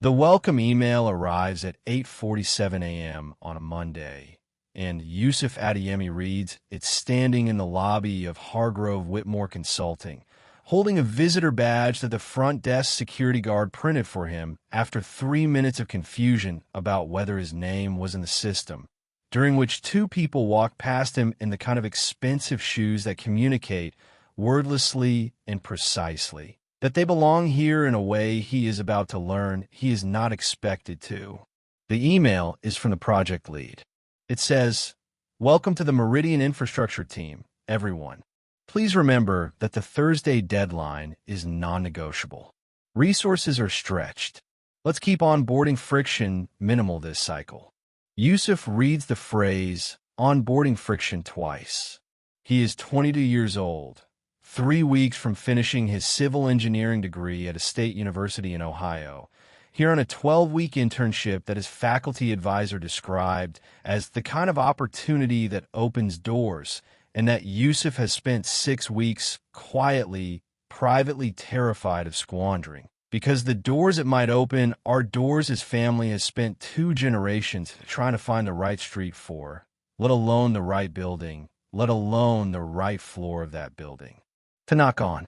The welcome email arrives at 8:47 a.m. on a Monday, and Yusuf Adeyemi reads, "It's standing in the lobby of Hargrove Whitmore Consulting, holding a visitor badge that the front desk security guard printed for him after 3 minutes of confusion about whether his name was in the system, during which two people walked past him in the kind of expensive shoes that communicate wordlessly and precisely that they belong here in a way he is about to learn he is not expected to." The email is from the project lead. It says, "Welcome to the Meridian Infrastructure Team, everyone. Please remember that the Thursday deadline is non-negotiable. Resources are stretched. Let's keep onboarding friction minimal this cycle." Yusuf reads the phrase onboarding friction twice. He is 22 years old, 3 weeks from finishing his civil engineering degree at a state university in Ohio, here on a 12-week internship that his faculty advisor described as the kind of opportunity that opens doors, and that Yusuf has spent 6 weeks quietly, privately terrified of squandering, because the doors it might open are doors his family has spent 2 generations trying to find the right street for, let alone the right building, let alone the right floor of that building to knock on.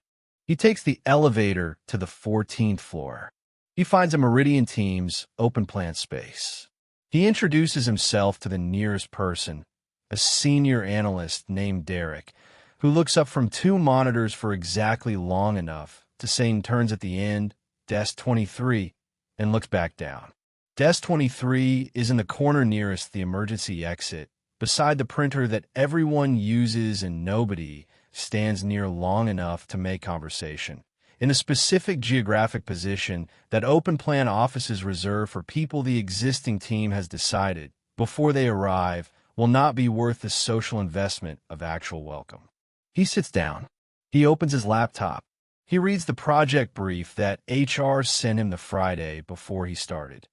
He takes the elevator to the 14th floor. He finds a Meridian Team's open plan space. He introduces himself to the nearest person, a senior analyst named Derek, who looks up from 2 monitors for exactly long enough to say in turns at the end, "Desk 23, and looks back down. Desk 23 is in the corner nearest the emergency exit, beside the printer that everyone uses and nobody stands near long enough to make conversation, in a specific geographic position that open plan offices reserve for people the existing team has decided, before they arrive, will not be worth the social investment of actual welcome. He sits down. He opens his laptop. He reads the project brief that HR sent him the Friday before he started.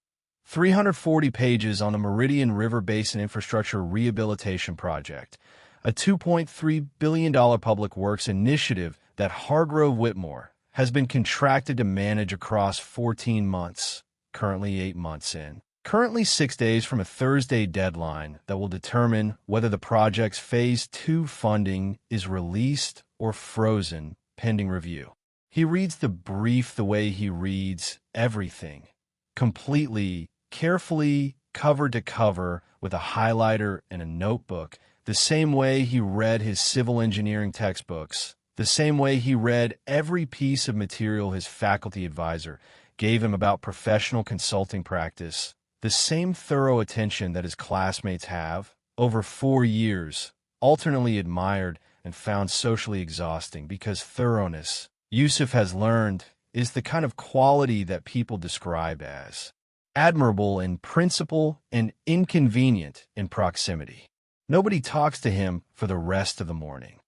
340 pages on the Meridian River Basin Infrastructure Rehabilitation Project, a $2.3 billion public works initiative that Hargrove Whitmore has been contracted to manage across 14 months, currently 8 months in. Currently 6 days from a Thursday deadline that will determine whether the project's Phase 2 funding is released or frozen pending review. He reads the brief the way he reads everything, completely, carefully, cover to cover, with a highlighter and a notebook, the same way he read his civil engineering textbooks, the same way he read every piece of material his faculty advisor gave him about professional consulting practice, the same thorough attention that his classmates have, over 4 years, alternately admired and found socially exhausting, because thoroughness, Yusuf has learned, is the kind of quality that people describe as admirable in principle and inconvenient in proximity. Nobody talks to him for the rest of the morning.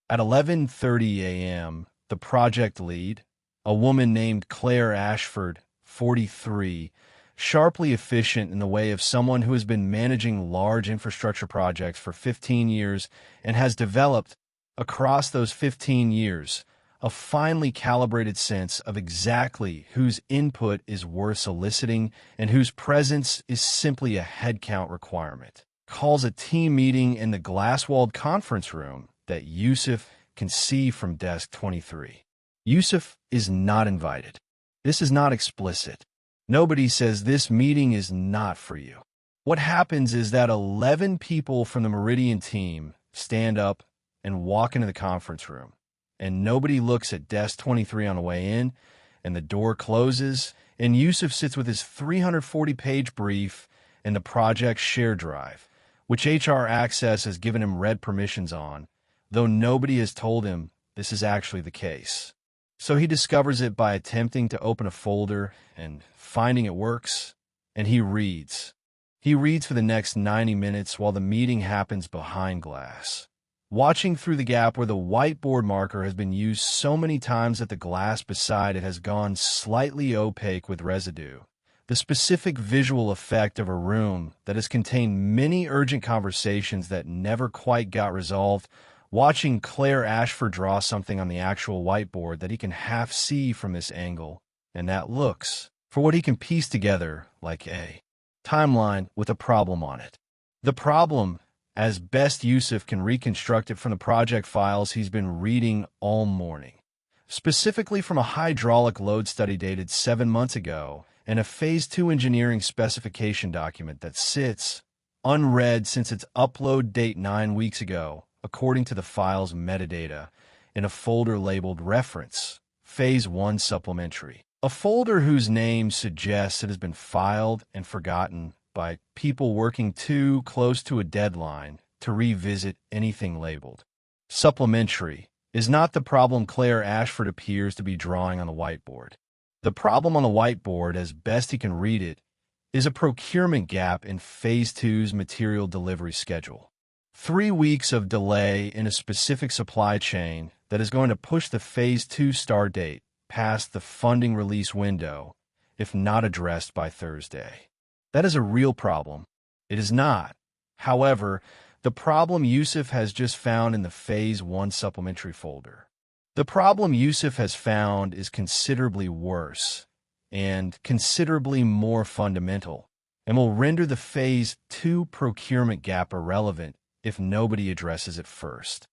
At 11:30 a.m., the project lead, a woman named Claire Ashford, 43, sharply efficient in the way of someone who has been managing large infrastructure projects for 15 years and has developed, across those 15 years, a finely calibrated sense of exactly whose input is worth soliciting and whose presence is simply a headcount requirement, calls a team meeting in the glass-walled conference room that Yusuf can see from desk 23. Yusuf is not invited. This is not explicit. Nobody says this meeting is not for you. What happens is that 11 people from the Meridian team stand up and walk into the conference room, and nobody looks at desk 23 on the way in, and the door closes, and Yusuf sits with his 340-page brief and the project's share drive, which HR Access has given him red permissions on, though nobody has told him this is actually the case. So he discovers it by attempting to open a folder and finding it works, and he reads. He reads for the next 90 minutes while the meeting happens behind glass, watching through the gap where the whiteboard marker has been used so many times that the glass beside it has gone slightly opaque with residue. The specific visual effect of a room that has contained many urgent conversations that never quite got resolved, watching Claire Ashford draw something on the actual whiteboard that he can half see from this angle, and that looks for what he can piece together like a timeline with a problem on it. The problem, as best Yusuf can reconstruct it from the project files he's been reading all morning, specifically from a hydraulic load study dated 7 months ago and a Phase 2 engineering specification document that sits unread since its upload date 9 weeks ago, according to the file's metadata, in a folder labeled Reference, Phase 1 Supplementary. A folder whose name suggests it has been filed and forgotten by people working too close to a deadline to revisit anything labeled Supplementary is not the problem Claire Ashford appears to be drawing on the whiteboard. The problem on the whiteboard, as best he can read it, is a procurement gap in Phase 2's material delivery schedule. 3 weeks of delay in a specific supply chain that is going to push the Phase 2 start date past the funding release window if not addressed by Thursday. That is a real problem. It is not, however, the problem Yusuf has just found in the Phase 1 supplementary folder. The problem Yusuf has found is considerably worse and considerably more fundamental, and will render the Phase 2 procurement gap irrelevant if nobody addresses it first.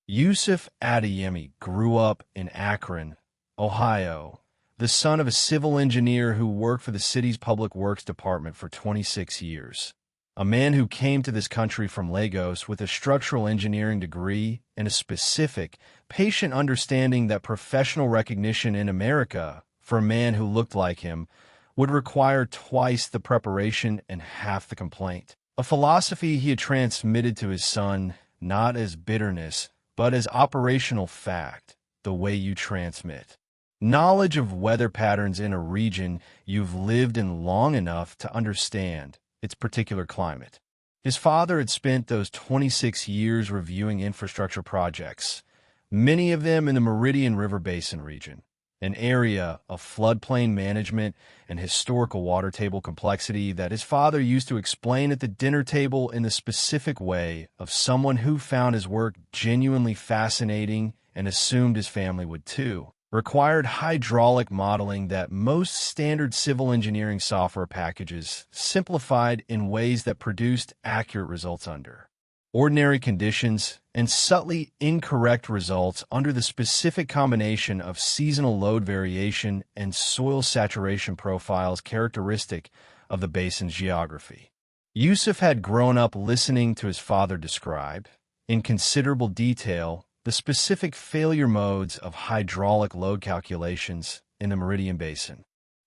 Yusuf Adeyemi grew up in Akron, Ohio, the son of a civil engineer who worked for the city's public works department for 26 years. A man who came to this country from Lagos with a structural engineering degree and a specific, patient understanding that professional recognition in America, for a man who looked like him, would require twice the preparation and half the complaint. A philosophy he had transmitted to his son, not as bitterness, but as operational fact, the way you transmit knowledge of weather patterns in a region you've lived in long enough to understand its particular climate. His father had spent those 26 years reviewing infrastructure projects, many of them in the Meridian River Basin region, an area of floodplain management and historical water table complexity that his father used to explain at the dinner table in the specific way of someone who found his work genuinely fascinating and assumed his family would too. Required hydraulic modeling that most standard civil engineering software packages simplified in ways that produced accurate results under ordinary conditions and subtly incorrect results under the specific combination of seasonal load variation and soil saturation profiles characteristic of the basin's geography. Yusuf had grown up listening to his father describe, in considerable detail, the specific failure modes of hydraulic load calculations in the Meridian Basin.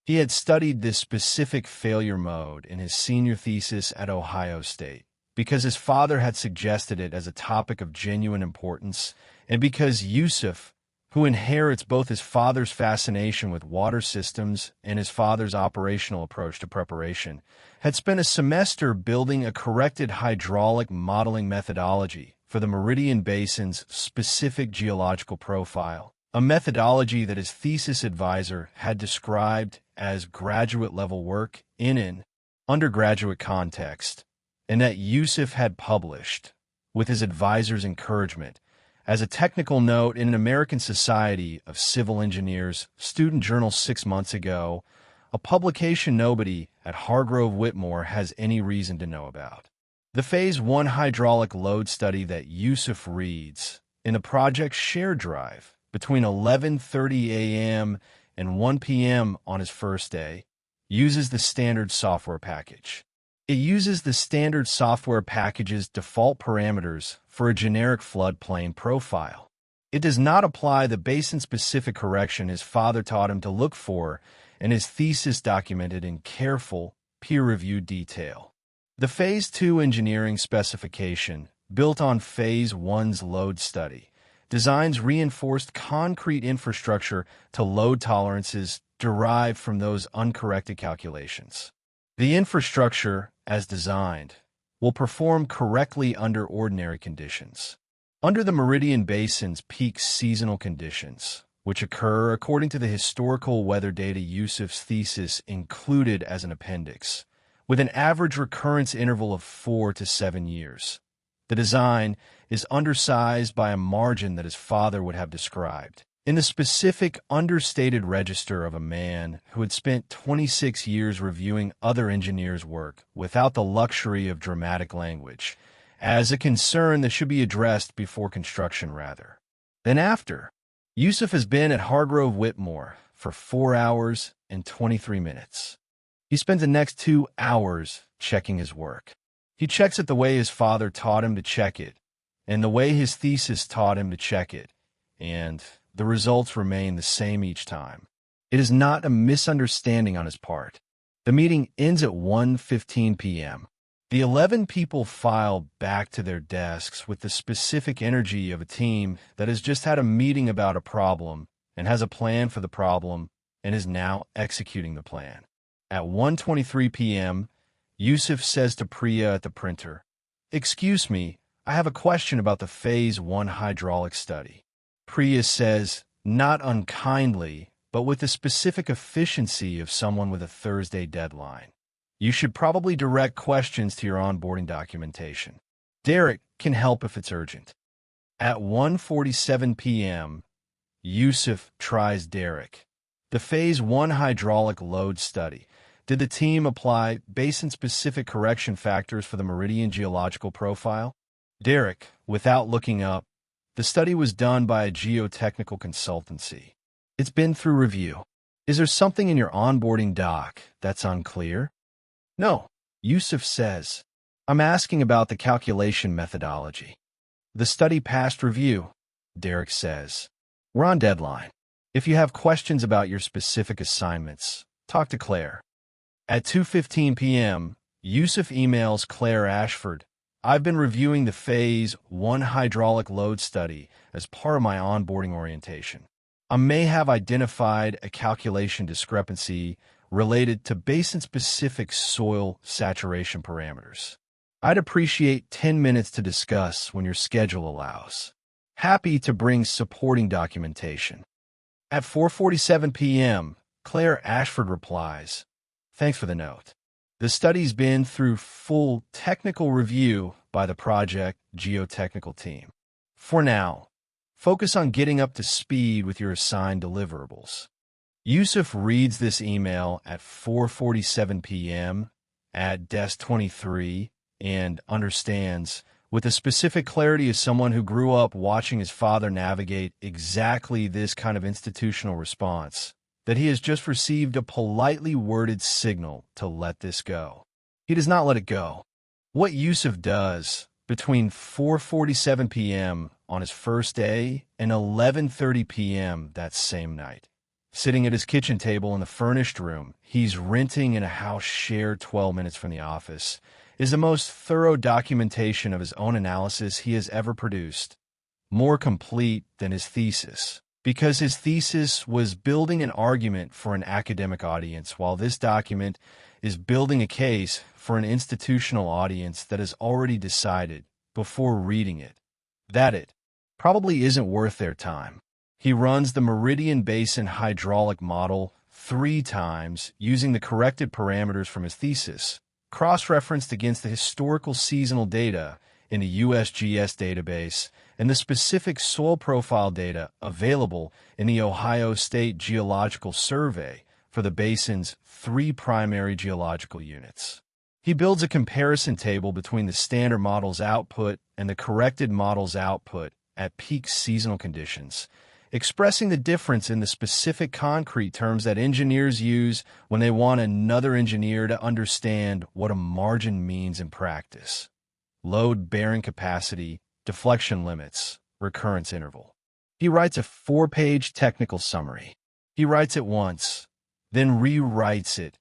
He had studied this specific failure mode in his senior thesis at Ohio State because his father had suggested it as a topic of genuine importance, and because Yusuf, who inherits both his father's fascination with water systems and his father's operational approach to preparation, had spent a semester building a corrected hydraulic modeling methodology for the Meridian Basin's specific geological profile, a methodology that his thesis advisor had described as graduate-level work in an undergraduate context, and that Yusuf had published, with his advisor's encouragement, as a technical note in an American Society of Civil Engineers student journal 6 months ago, a publication nobody at Hargrove Whitmore has any reason to know about. The Phase 1 hydraulic load study that Yusuf reads in the project's shared drive between 11:30 a.m. and 1 p.m. on his first day uses the standard software package. It uses the standard software package's default parameters for a generic floodplain profile. It does not apply the basin-specific correction his father taught him to look for and his thesis documented in careful, peer-reviewed detail. The Phase 2 engineering specification, built on Phase 1's load study, designs reinforced concrete infrastructure to load tolerances derived from those uncorrected calculations. The infrastructure, as designed, will perform correctly under ordinary conditions. Under the Meridian Basin's peak seasonal conditions, which occur according to the historical weather data Yusuf's thesis included as an appendix, with an average recurrence interval of 4 to 7 years. The design is undersized by a margin that his father would have described In the specific, understated register of a man who had spent 26 years reviewing other engineers' work without the luxury of dramatic language, as a concern that should be addressed before construction rather than after. Yusuf has been at Hargrove Whitmore for 4 hours and 23 minutes. He spends the next 2 hours checking his work. He checks it the way his father taught him to check it, and the way his thesis taught him to check it, and the results remain the same each time. It is not a misunderstanding on his part. The meeting ends at 1:15 p.m. The 11 people file back to their desks with the specific energy of a team that has just had a meeting about a problem and has a plan for the problem and is now executing the plan. At 1:23 p.m., Yusuf says to Priya at the printer, "Excuse me, I have a question about the Phase 1 hydraulic study." Priya says, not unkindly, but with the specific efficiency of someone with a Thursday deadline, "You should probably direct questions to your onboarding documentation. Derek can help if it's urgent." At 1:47 p.m., Yusuf tries Derek. The Phase 1 hydraulic load study. Did the team apply basin-specific correction factors for the meridian geological profile? Derek, without looking up, the study was done by a geotechnical consultancy. It's been through review. Is there something in your onboarding doc that's unclear? No, Yusuf says. I'm asking about the calculation methodology. The study passed review, Derek says. We're on deadline. If you have questions about your specific assignments, talk to Claire. At 2:15 p.m., Yusuf emails Claire Ashford, "I've been reviewing the Phase 1 hydraulic load study as part of my onboarding orientation. I may have identified a calculation discrepancy related to basin-specific soil saturation parameters. I'd appreciate 10 minutes to discuss when your schedule allows. Happy to bring supporting documentation." At 4:47 p.m., Claire Ashford replies, "Thanks for the note. The study's been through full technical review by the project geotechnical team. For now, focus on getting up to speed with your assigned deliverables." Yusuf reads this email at 4:47 p.m. at desk 23 and understands, with the specific clarity of someone who grew up watching his father navigate exactly this kind of institutional response, that he has just received a politely worded signal to let this go. He does not let it go. What Yusuf does between 4:47 p.m. on his first day and 11:30 p.m. that same night, sitting at his kitchen table in the furnished room he's renting in a house shared 12 minutes from the office, is the most thorough documentation of his own analysis he has ever produced, more complete than his thesis. Because his thesis was building an argument for an academic audience, while this document is building a case for an institutional audience that has already decided, before reading it, that it probably isn't worth their time. He runs the Meridian Basin hydraulic model 3 times using the corrected parameters from his thesis, cross-referenced against the historical seasonal data in the USGS database and the specific soil profile data available in the Ohio State Geological Survey for the basin's 3 primary geological units. He builds a comparison table between the standard model's output and the corrected model's output at peak seasonal conditions, expressing the difference in the specific concrete terms that engineers use when they want another engineer to understand what a margin means in practice: load bearing capacity, deflection limits, recurrence interval. He writes a 4-page technical summary. He writes it once, then rewrites it,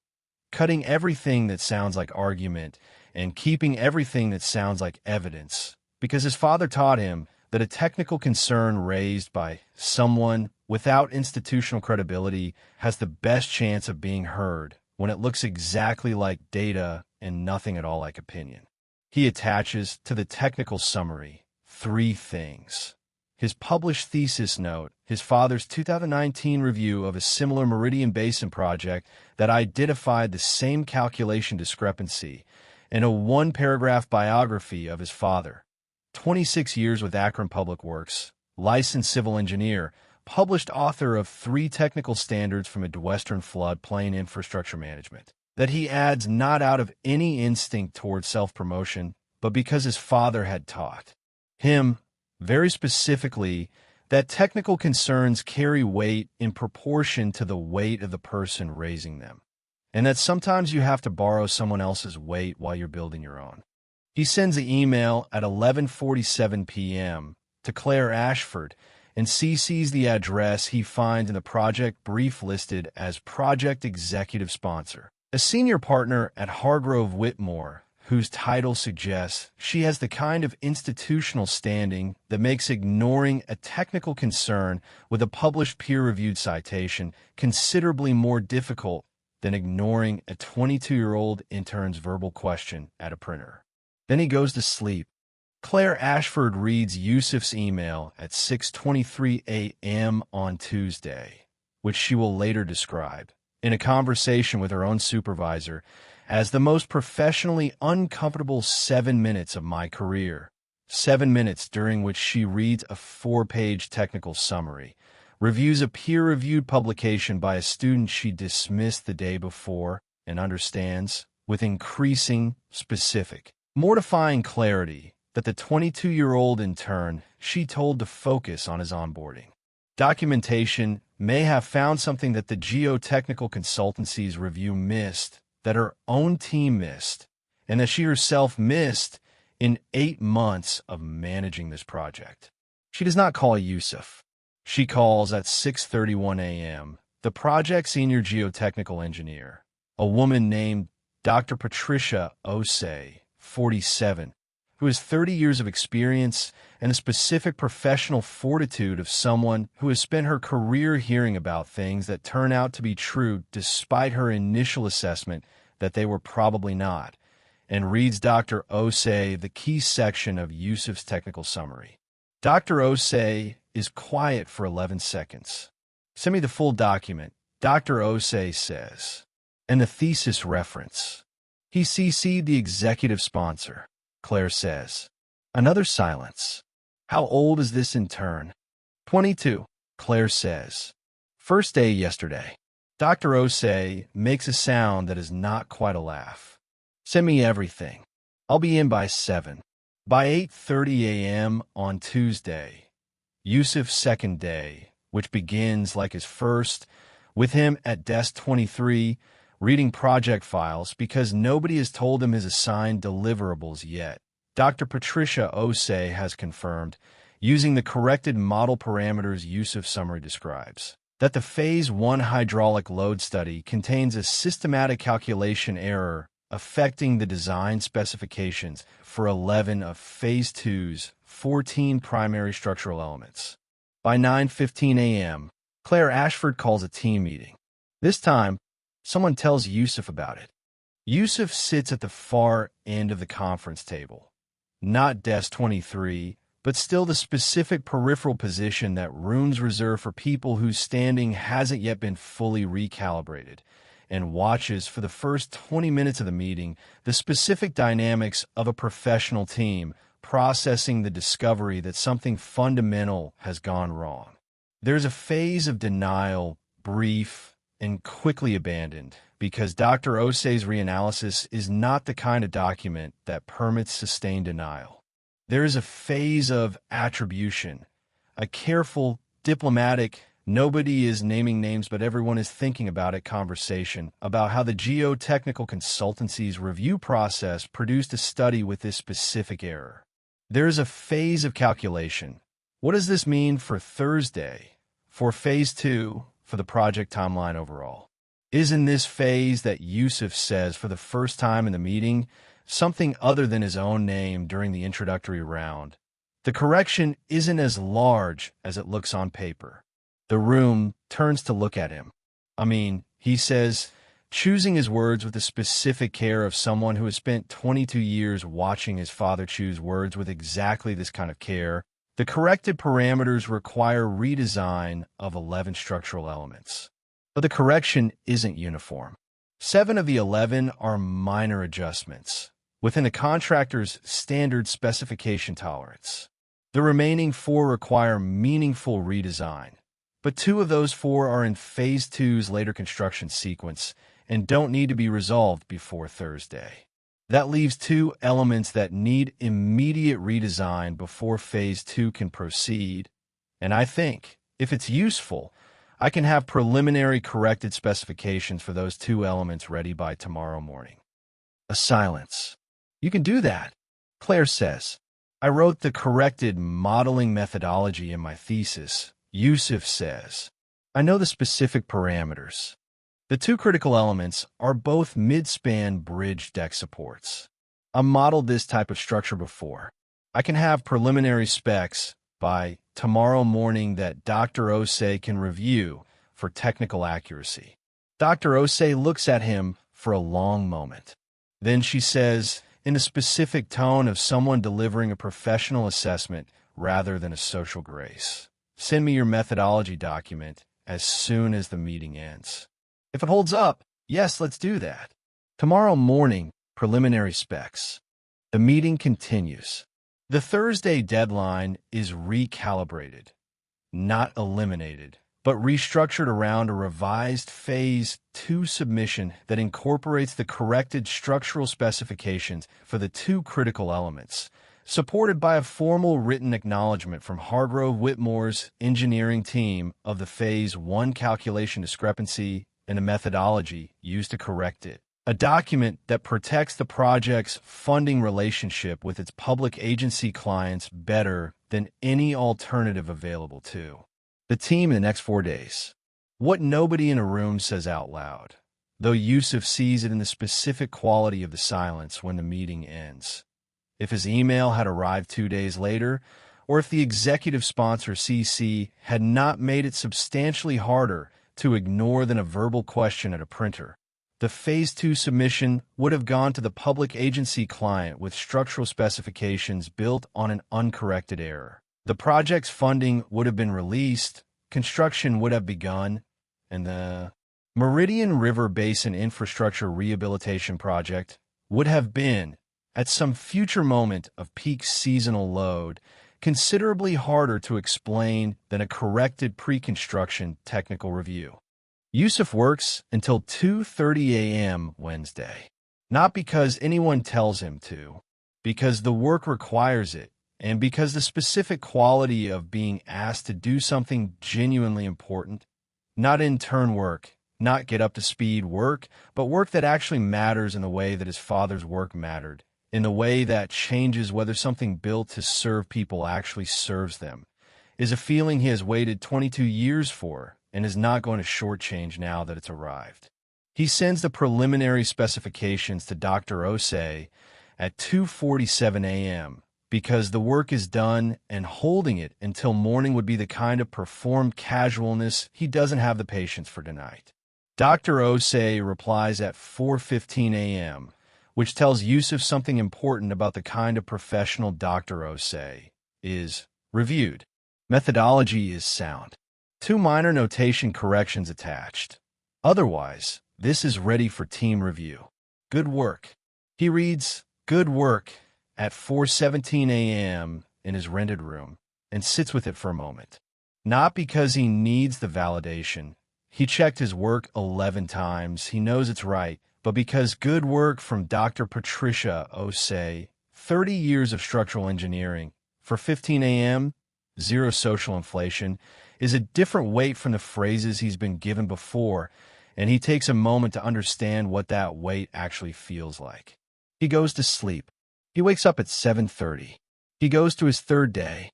cutting everything that sounds like argument and keeping everything that sounds like evidence, because his father taught him that a technical concern raised by someone without institutional credibility has the best chance of being heard when it looks exactly like data and nothing at all like opinion. He attaches to the technical summary 3 things: his published thesis note, his father's 2019 review of a similar Meridian Basin project that identified the same calculation discrepancy, and a 1-paragraph biography of his father. 26 years with Akron Public Works, licensed civil engineer, published author of 3 technical standards for Midwestern floodplain infrastructure management, that he adds not out of any instinct toward self-promotion, but because his father had taught him, very specifically, that technical concerns carry weight in proportion to the weight of the person raising them, and that sometimes you have to borrow someone else's weight while you're building your own. He sends an email at 11:47 p.m. to Claire Ashford and CCs the address he finds in the project brief listed as Project Executive Sponsor, a senior partner at Hargrove Whitmore, whose title suggests she has the kind of institutional standing that makes ignoring a technical concern with a published peer-reviewed citation considerably more difficult than ignoring a 22-year-old intern's verbal question at a printer. Then he goes to sleep. Claire Ashford reads Yusuf's email at 6:23 a.m. on Tuesday, which she will later describe, in a conversation with her own supervisor, as the most professionally uncomfortable 7 minutes of my career. 7 minutes during which she reads a 4-page technical summary, reviews a peer-reviewed publication by a student she dismissed the day before, and understands, with increasing specific, mortifying clarity, that the 22-year-old intern she told to focus on his onboarding documentation may have found something that the geotechnical consultancy's review missed, that her own team missed, and that she herself missed in 8 months of managing this project. She does not call Yusuf. She calls at 6:31 a.m. the project senior geotechnical engineer, a woman named Dr. Patricia Osei, 47, who has 30 years of experience and the specific professional fortitude of someone who has spent her career hearing about things that turn out to be true despite her initial assessment that they were probably not, and reads Dr. Osei the key section of Yusuf's technical summary. Dr. Osei is quiet for 11 seconds. Send me the full document, Dr. Osei says, and the thesis reference. He CC'd the executive sponsor, Claire says. Another silence. How old is this intern? 22, Claire says. First day yesterday. Dr. Osei makes a sound that is not quite a laugh. Send me everything. I'll be in by 7. By 8:30 a.m. on Tuesday, Yusuf's second day, which begins like his first, with him at desk 23, reading project files because nobody has told him his assigned deliverables yet. Dr. Patricia Osei has confirmed, using the corrected model parameters Yusuf's summary describes, that the Phase 1 hydraulic load study contains a systematic calculation error affecting the design specifications for 11 of Phase 2's 14 primary structural elements. By 9:15 a.m., Claire Ashford calls a team meeting. This time, someone tells Yusuf about it. Yusuf sits at the far end of the conference table, not desk 23, but still the specific peripheral position that rooms reserve for people whose standing hasn't yet been fully recalibrated, and watches for the first 20 minutes of the meeting the specific dynamics of a professional team processing the discovery that something fundamental has gone wrong. There's a phase of denial, brief and quickly abandoned, because Dr. Osei's reanalysis is not the kind of document that permits sustained denial. There is a phase of attribution, a careful, diplomatic, nobody is naming names but everyone is thinking about it conversation about how the geotechnical consultancy's review process produced a study with this specific error. There is a phase of calculation. What does this mean for Thursday, for Phase 2, for the project timeline overall? Is in this phase that Yusuf says for the first time in the meeting something other than his own name during the introductory round. The correction isn't as large as it looks on paper. The room turns to look at him. He says, choosing his words with the specific care of someone who has spent 22 years watching his father choose words with exactly this kind of care. The corrected parameters require redesign of 11 structural elements. But the correction isn't uniform. 7 of the 11 are minor adjustments within the contractor's standard specification tolerance. The remaining 4 require meaningful redesign, but 2 of those 4 are in Phase 2's later construction sequence and don't need to be resolved before Thursday. That leaves 2 elements that need immediate redesign before Phase 2 can proceed, and I think, if it's useful, I can have preliminary corrected specifications for those 2 elements ready by tomorrow morning. A silence. You can do that, Claire says. I wrote the corrected modeling methodology in my thesis, Yusuf says. I know the specific parameters. The 2 critical elements are both mid-span bridge deck supports. I've modeled this type of structure before. I can have preliminary specs by tomorrow morning that Dr. Osei can review for technical accuracy. Dr. Osei looks at him for a long moment. Then she says, in a specific tone of someone delivering a professional assessment rather than a social grace, "Send me your methodology document as soon as the meeting ends." If it holds up, yes, let's do that. Tomorrow morning, preliminary specs. The meeting continues. The Thursday deadline is recalibrated, not eliminated, but restructured around a revised Phase 2 submission that incorporates the corrected structural specifications for the 2 critical elements, supported by a formal written acknowledgement from Hargrove Whitmore's engineering team of the Phase 1 calculation discrepancy and the methodology used to correct it. A document that protects the project's funding relationship with its public agency clients better than any alternative available to the team in the next 4 days. What nobody in a room says out loud, though Yusuf sees it in the specific quality of the silence when the meeting ends. If his email had arrived 2 days later, or if the executive sponsor CC had not made it substantially harder to ignore than a verbal question at a printer, the Phase 2 submission would have gone to the public agency client with structural specifications built on an uncorrected error. The project's funding would have been released, construction would have begun, and the Meridian River Basin Infrastructure Rehabilitation Project would have been, at some future moment of peak seasonal load, considerably harder to explain than a corrected pre-construction technical review. Yusuf works until 2:30 a.m. Wednesday, not because anyone tells him to, because the work requires it, and because the specific quality of being asked to do something genuinely important, not intern work, not get-up-to-speed work, but work that actually matters in the way that his father's work mattered, in the way that changes whether something built to serve people actually serves them, is a feeling he has waited 22 years for and is not going to shortchange now that it's arrived. He sends the preliminary specifications to Dr. Osei at 2:47 a.m., because the work is done, and holding it until morning would be the kind of performed casualness he doesn't have the patience for tonight. Dr. Osei replies at 4:15 a.m., which tells Yusuf something important about the kind of professional Dr. Osei is. Reviewed. Methodology is sound. 2 minor notation corrections attached. Otherwise, this is ready for team review. Good work. He reads, "Good work," at 4:17 a.m. in his rented room, and sits with it for a moment. Not because he needs the validation. He checked his work 11 times. He knows it's right. But because good work from Dr. Patricia Osei, 30 years of structural engineering, for 15 a.m., zero social inflation, is a different weight from the phrases he's been given before, and he takes a moment to understand what that weight actually feels like. He goes to sleep. He wakes up at 7:30. He goes to his 3rd day.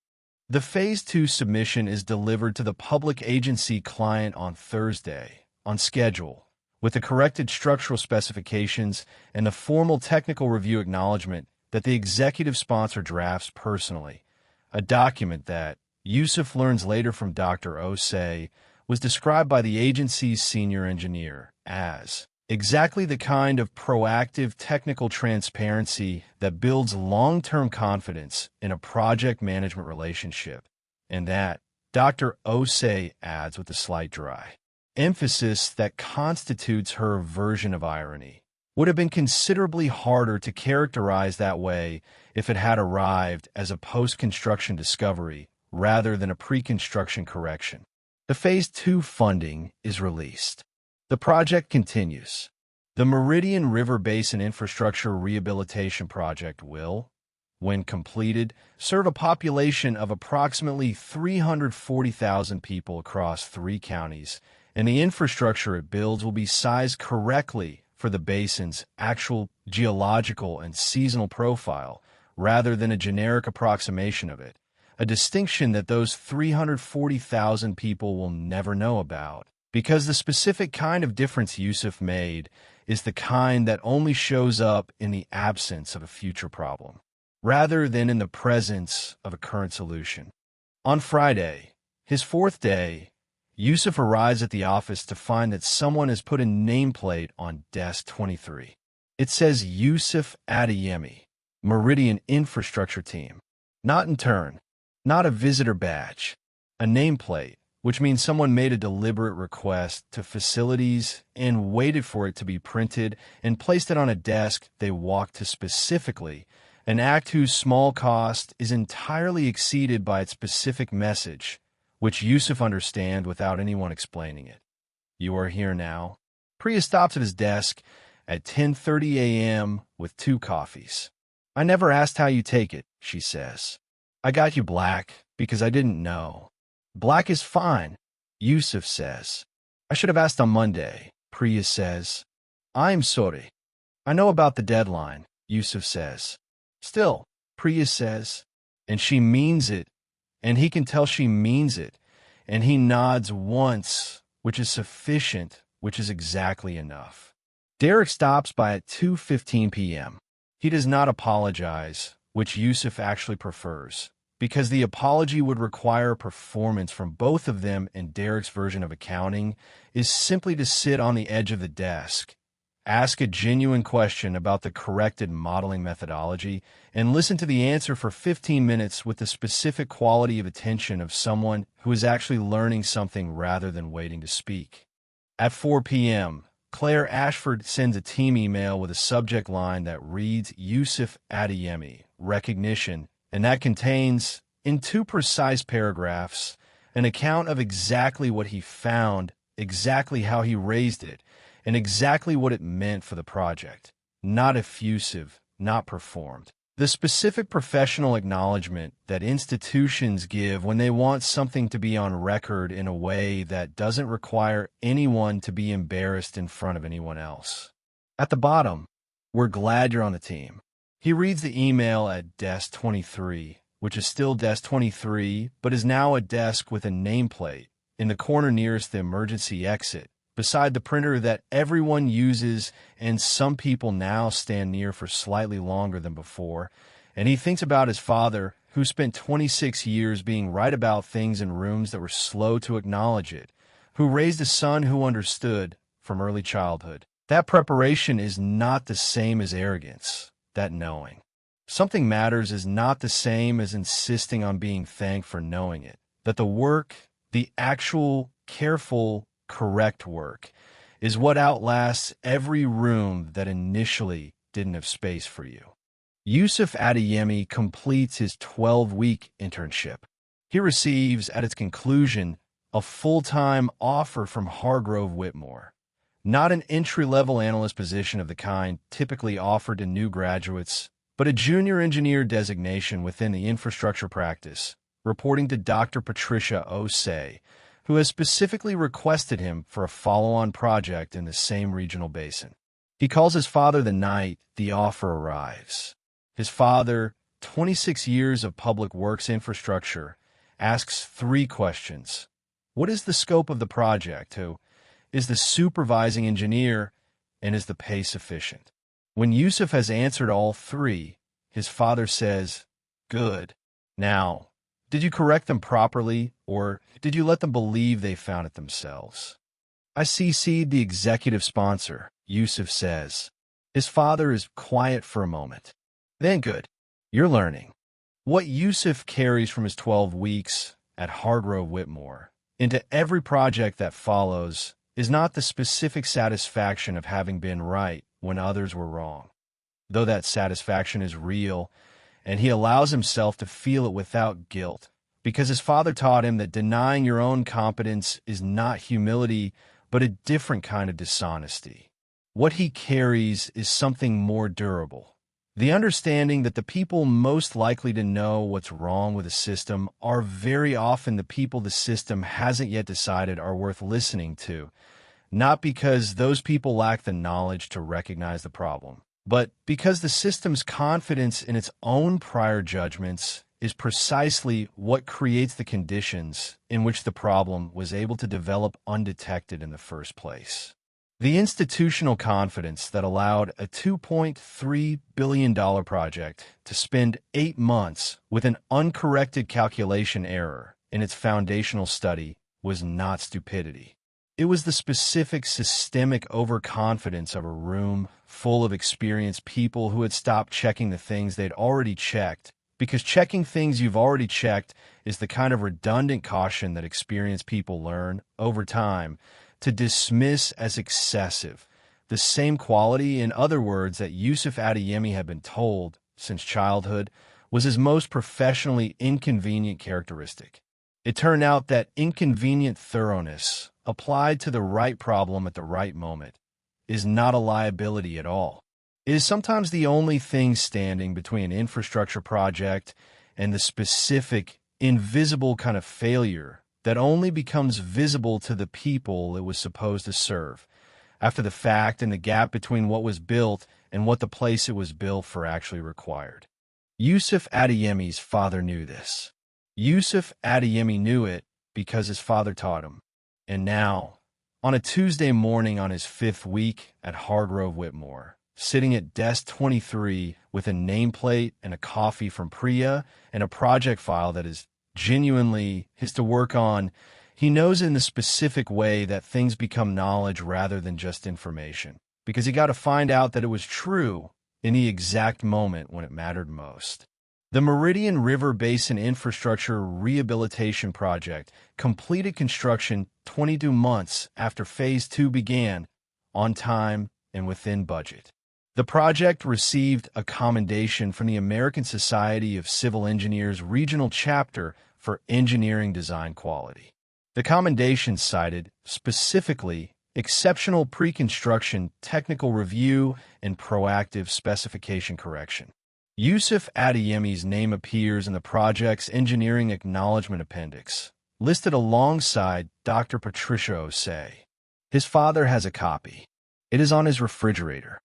The Phase 2 submission is delivered to the public agency client on Thursday, on schedule, with the corrected structural specifications and the formal technical review acknowledgement that the executive sponsor drafts personally, a document that, Yusuf learns later from Dr. Osei, was described by the agency's senior engineer as exactly the kind of proactive technical transparency that builds long-term confidence in a project management relationship, and that, Dr. Osei adds with a slight dry emphasis that constitutes her version of irony, would have been considerably harder to characterize that way if it had arrived as a post-construction discovery rather than a pre-construction correction. The Phase 2 funding is released. The project continues. The Meridian River Basin Infrastructure Rehabilitation Project will, when completed, serve a population of approximately 340,000 people across 3 counties, and the infrastructure it builds will be sized correctly for the basin's actual geological and seasonal profile, rather than a generic approximation of it, a distinction that those 340,000 people will never know about, because the specific kind of difference Yusuf made is the kind that only shows up in the absence of a future problem, rather than in the presence of a current solution. On Friday, his 4th day, Yusuf arrives at the office to find that someone has put a nameplate on desk 23. It says Yusuf Adeyemi, Meridian Infrastructure Team. Not Intern, not a visitor badge, a nameplate, which means someone made a deliberate request to facilities and waited for it to be printed and placed it on a desk they walked to specifically, an act whose small cost is entirely exceeded by its specific message, which Yusuf understands without anyone explaining it. You are here now. Priya stops at his desk at 10:30 a.m. with 2 coffees. I never asked how you take it, she says. I got you black because I didn't know. Black is fine, Yusuf says. I should have asked on Monday, Priya says. I'm sorry. I know about the deadline, Yusuf says. Still, Priya says, and she means it, and he can tell she means it, and he nods once, which is sufficient, which is exactly enough. Derek stops by at 2:15 p.m. He does not apologize, which Yusuf actually prefers, because the apology would require performance from both of them, and Derek's version of accounting is simply to sit on the edge of the desk, ask a genuine question about the corrected modeling methodology, and listen to the answer for 15 minutes with the specific quality of attention of someone who is actually learning something rather than waiting to speak. At 4 p.m., Claire Ashford sends a team email with a subject line that reads Yusuf Adeyemi, recognition, and that contains, in 2 precise paragraphs, an account of exactly what he found, exactly how he raised it, and exactly what it meant for the project. Not effusive, not performed. The specific professional acknowledgement that institutions give when they want something to be on record in a way that doesn't require anyone to be embarrassed in front of anyone else. At the bottom, we're glad you're on the team. He reads the email at desk 23, which is still desk 23, but is now a desk with a nameplate in the corner nearest the emergency exit, beside the printer that everyone uses and some people now stand near for slightly longer than before. And he thinks about his father, who spent 26 years being right about things in rooms that were slow to acknowledge it, who raised a son who understood from early childhood. That preparation is not the same as arrogance, that knowing. Something matters is not the same as insisting on being thanked for knowing it. That the work, the actual, careful, correct work, is what outlasts every room that initially didn't have space for you. Yusuf Adeyemi completes his 12-week internship. He receives, at its conclusion, a full-time offer from Hargrove Whitmore. Not an entry-level analyst position of the kind typically offered to new graduates, but a junior engineer designation within the infrastructure practice, reporting to Dr. Patricia Osei, who has specifically requested him for a follow-on project in the same regional basin. He calls his father the night the offer arrives. His father, 26 years of public works infrastructure, asks 3 questions. What is the scope of the project? Who is the supervising engineer? And is the pay sufficient? When Yusuf has answered all 3, his father says, "Good. Now, did you correct them properly, or did you let them believe they found it themselves?" I CC'd the executive sponsor, Yusuf says. His father is quiet for a moment. Then good. You're learning. What Yusuf carries from his 12 weeks at Hargrove Whitmore into every project that follows is not the specific satisfaction of having been right when others were wrong, though that satisfaction is real, and he allows himself to feel it without guilt, because his father taught him that denying your own competence is not humility, but a different kind of dishonesty. What he carries is something more durable. The understanding that the people most likely to know what's wrong with the system are very often the people the system hasn't yet decided are worth listening to, not because those people lack the knowledge to recognize the problem, but because the system's confidence in its own prior judgments is precisely what creates the conditions in which the problem was able to develop undetected in the first place. The institutional confidence that allowed a $2.3 billion project to spend 8 months with an uncorrected calculation error in its foundational study was not stupidity. It was the specific systemic overconfidence of a room full of experienced people who had stopped checking the things they'd already checked, because checking things you've already checked is the kind of redundant caution that experienced people learn over time to dismiss as excessive, the same quality, in other words, that Yusuf Adeyemi had been told since childhood was his most professionally inconvenient characteristic. It turned out that inconvenient thoroughness, applied to the right problem at the right moment, is not a liability at all. It is sometimes the only thing standing between an infrastructure project and the specific, invisible kind of failure that only becomes visible to the people it was supposed to serve, after the fact, and the gap between what was built and what the place it was built for actually required. Yusuf Adeyemi's father knew this. Yusuf Adeyemi knew it because his father taught him. And now, on a Tuesday morning on his 5th week at Hargrove Whitmore, sitting at desk 23 with a nameplate and a coffee from Priya and a project file that is genuinely his to work on, he knows in the specific way that things become knowledge rather than just information, because he got to find out that it was true in the exact moment when it mattered most. The Meridian River Basin Infrastructure Rehabilitation Project completed construction 22 months after Phase 2 began, on time and within budget. The project received a commendation from the American Society of Civil Engineers Regional Chapter for engineering design quality. The commendation cited, specifically, exceptional pre-construction technical review and proactive specification correction. Yusuf Adeyemi's name appears in the project's Engineering Acknowledgement Appendix, listed alongside Dr. Patricia Osei. His father has a copy. It is on his refrigerator.